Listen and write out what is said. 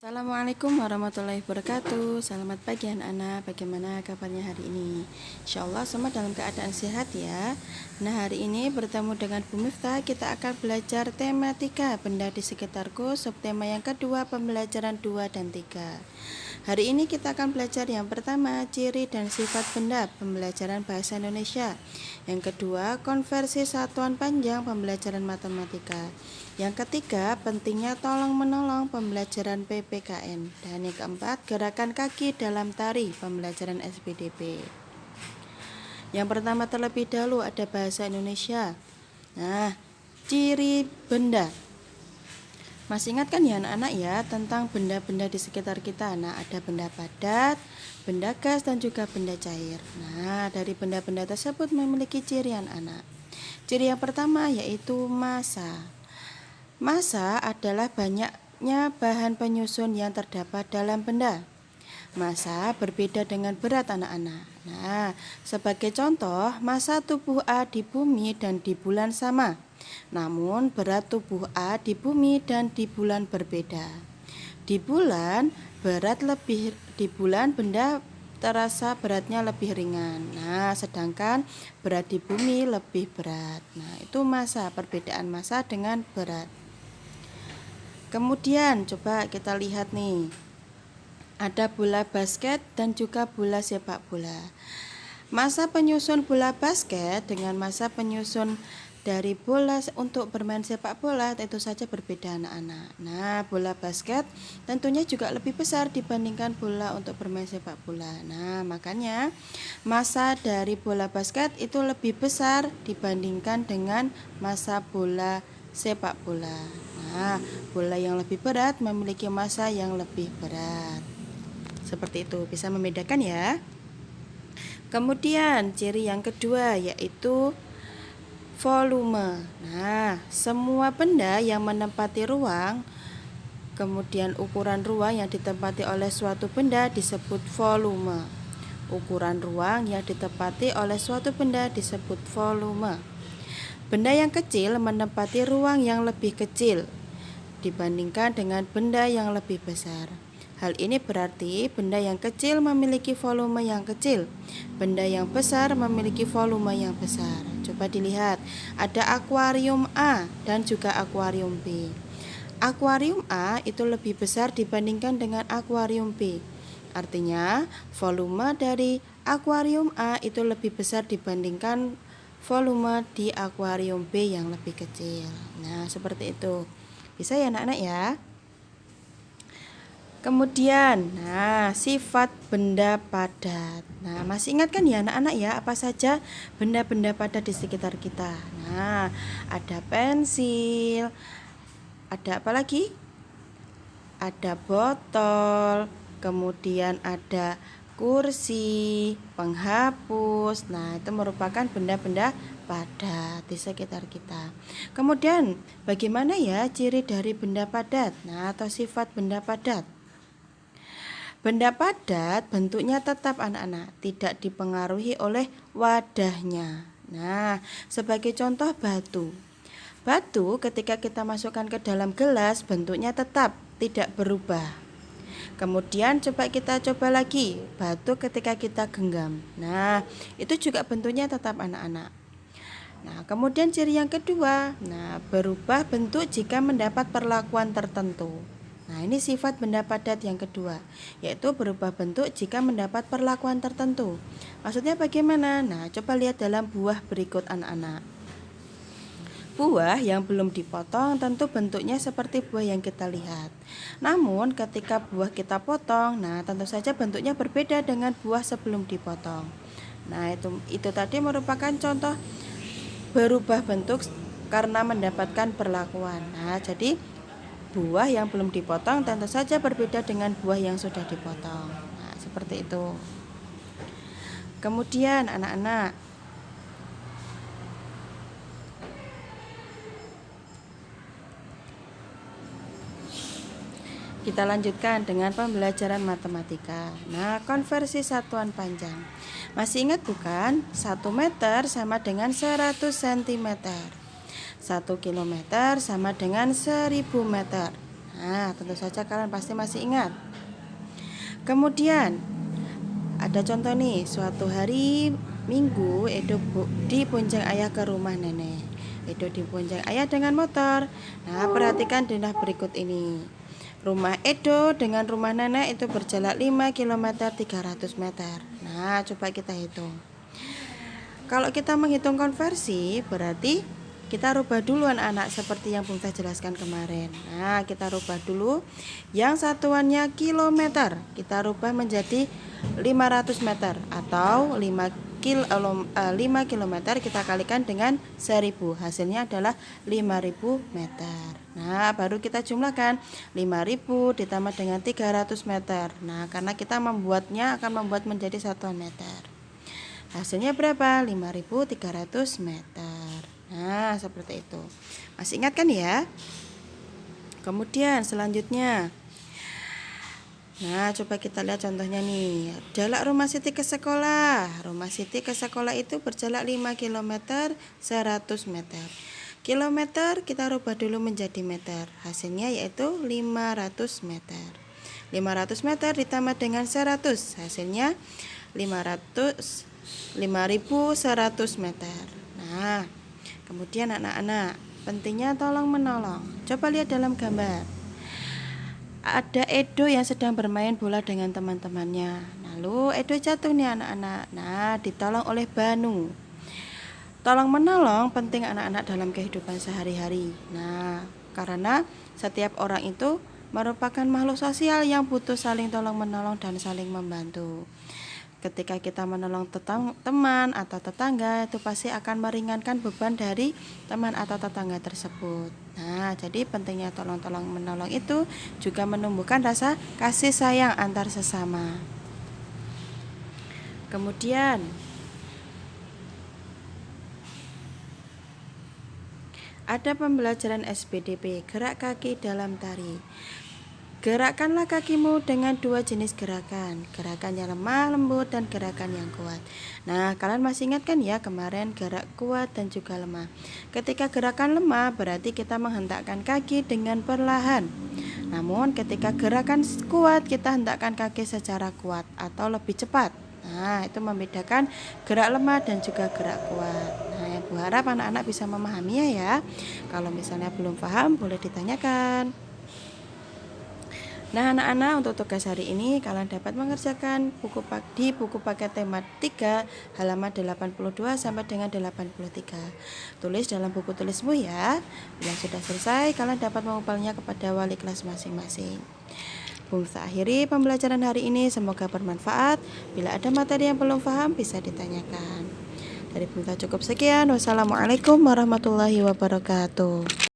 Assalamualaikum warahmatullahi wabarakatuh. Selamat pagi anak-anak. Bagaimana kabarnya hari ini? Insya Allah semua dalam keadaan sehat ya. Nah, hari ini bertemu dengan Bu Miftah, kita akan belajar tematika benda di sekitarku, subtema yang kedua, pembelajaran 2 dan 3. Hari ini kita akan belajar yang pertama, ciri dan sifat benda, pembelajaran bahasa Indonesia. Yang kedua, konversi satuan panjang, pembelajaran matematika. Yang ketiga, pentingnya tolong-menolong, pembelajaran PPKN. Dan yang keempat, gerakan kaki dalam tari, pembelajaran SPDP. Yang pertama terlebih dahulu ada bahasa Indonesia. Nah, ciri benda. Masih ingat kan ya anak-anak ya tentang benda-benda di sekitar kita. Nah, ada benda padat, benda gas, dan juga benda cair. Nah, dari benda-benda tersebut memiliki ciri anak-anak. Ciri yang pertama yaitu massa. Massa adalah banyaknya bahan penyusun yang terdapat dalam benda. Massa berbeda dengan berat anak-anak. Nah, sebagai contoh, massa tubuh A di bumi dan di bulan sama. Namun, berat tubuh A di bumi dan di bulan berbeda. Di bulan benda terasa beratnya lebih ringan. Nah, sedangkan berat di bumi lebih berat. Nah, itu massa, perbedaan massa dengan berat. Kemudian coba kita lihat nih, ada bola basket dan juga bola sepak bola. Massa penyusun bola basket dengan massa penyusun dari bola untuk bermain sepak bola tentu saja berbeda anak-anak. Nah, bola basket tentunya juga lebih besar dibandingkan bola untuk bermain sepak bola. Nah, makanya massa dari bola basket itu lebih besar dibandingkan dengan massa bola sepak bola. Nah, bola yang lebih berat memiliki massa yang lebih berat. Seperti itu, bisa membedakan ya. Kemudian ciri yang kedua yaitu volume. Nah, semua benda yang menempati ruang, kemudian ukuran ruang yang ditempati oleh suatu benda disebut volume. Ukuran ruang yang ditempati oleh suatu benda disebut volume. Benda yang kecil menempati ruang yang lebih kecil dibandingkan dengan benda yang lebih besar. Hal ini berarti benda yang kecil memiliki volume yang kecil, benda yang besar memiliki volume yang besar. Coba dilihat, ada akuarium A dan juga akuarium B. Akuarium A itu lebih besar dibandingkan dengan akuarium B. Artinya, volume dari akuarium A itu lebih besar dibandingkan volume di akuarium B yang lebih kecil. Nah, seperti itu. Bisa ya anak-anak ya? Kemudian, sifat benda padat. Nah, masih ingat kan ya anak-anak ya apa saja benda-benda padat di sekitar kita? Nah, ada pensil, ada apa lagi? Ada botol, kemudian ada kursi, penghapus. Nah, itu merupakan benda-benda padat di sekitar kita. Kemudian, bagaimana ya ciri dari benda padat? Nah, atau sifat benda padat? Benda padat bentuknya tetap anak-anak, tidak dipengaruhi oleh wadahnya. Nah, sebagai contoh batu. Batu ketika kita masukkan ke dalam gelas bentuknya tetap, tidak berubah. Kemudian kita coba lagi, batu ketika kita genggam. Nah, itu juga bentuknya tetap anak-anak. Nah, kemudian ciri yang kedua, berubah bentuk jika mendapat perlakuan tertentu. Nah, ini sifat benda padat yang kedua, yaitu berubah bentuk jika mendapat perlakuan tertentu. Maksudnya bagaimana? Nah, coba lihat dalam buah berikut anak-anak. Buah yang belum dipotong tentu bentuknya seperti buah yang kita lihat. Namun ketika buah kita potong, tentu saja bentuknya berbeda dengan buah sebelum dipotong. Nah, itu tadi merupakan contoh berubah bentuk karena mendapatkan perlakuan. Nah, jadi buah yang belum dipotong tentu saja berbeda dengan buah yang sudah dipotong. Nah, seperti itu. Kemudian anak-anak, kita lanjutkan dengan pembelajaran matematika. Nah, konversi satuan panjang. Masih ingat bukan? 1 meter sama dengan 100 cm. 1 kilometer sama dengan 1000 meter. Nah, tentu saja kalian pasti masih ingat. Kemudian ada contoh nih, suatu hari Minggu Edo dibonceng ayah ke rumah nenek. Edo dibonceng ayah dengan motor. Nah, perhatikan denah berikut ini. Rumah Edo dengan rumah nenek itu berjarak 5 km 300 meter. Nah, coba kita hitung. Kalau kita menghitung konversi, berarti kita rubah dulu anak-anak seperti yang Bunda jelaskan kemarin. Nah, kita rubah dulu. Yang satuannya kilometer, kita rubah menjadi 500 meter atau 5 kilometer kita kalikan dengan 1000. Hasilnya adalah 5000 meter. Nah, baru kita jumlahkan 5000 ditambah dengan 300 meter. Nah, karena kita akan membuat menjadi satuan meter. Hasilnya berapa? 5300 meter. Nah, seperti itu. Masih ingat kan ya? Kemudian selanjutnya. Nah, coba kita lihat contohnya nih. Jarak rumah Siti ke sekolah. Rumah Siti ke sekolah itu berjarak 5 km 100 meter. Kilometer kita rubah dulu menjadi meter. Hasilnya yaitu 500 meter. 500 meter ditambah dengan 100. Hasilnya 5100 meter. Nah, kemudian anak-anak, pentingnya tolong menolong. Coba lihat dalam gambar. Ada Edo yang sedang bermain bola dengan teman-temannya. Lalu Edo jatuh nih anak-anak. Nah, ditolong oleh Banu. Tolong menolong penting anak-anak dalam kehidupan sehari-hari. Nah, karena setiap orang itu merupakan makhluk sosial yang butuh saling tolong menolong dan saling membantu. Ketika kita menolong teman atau tetangga, itu pasti akan meringankan beban dari teman atau tetangga tersebut. Nah, jadi pentingnya tolong-tolong menolong itu juga menumbuhkan rasa kasih sayang antar sesama. Kemudian ada pembelajaran SPDP, gerak kaki dalam tari. Gerakkanlah kakimu dengan 2 jenis gerakan yang lemah, lembut, dan gerakan yang kuat. Nah, kalian masih ingat kan ya kemarin gerak kuat dan juga lemah. Ketika gerakan lemah berarti kita menghentakkan kaki dengan perlahan. Namun ketika gerakan kuat kita hentakkan kaki secara kuat atau lebih cepat. Nah, itu membedakan gerak lemah dan juga gerak kuat. Nah, yang Bu harap anak-anak bisa memahaminya ya. Kalau misalnya belum paham boleh ditanyakan. Nah, anak-anak, untuk tugas hari ini kalian dapat mengerjakan di buku paket tema 3 halaman 82 sampai dengan 83. Tulis dalam buku tulismu ya. Bila sudah selesai, kalian dapat mengupalnya kepada wali kelas masing-masing. Bunda akhiri pembelajaran hari ini, semoga bermanfaat. Bila ada materi yang belum paham bisa ditanyakan. Dari Bunda cukup sekian. Wassalamualaikum warahmatullahi wabarakatuh.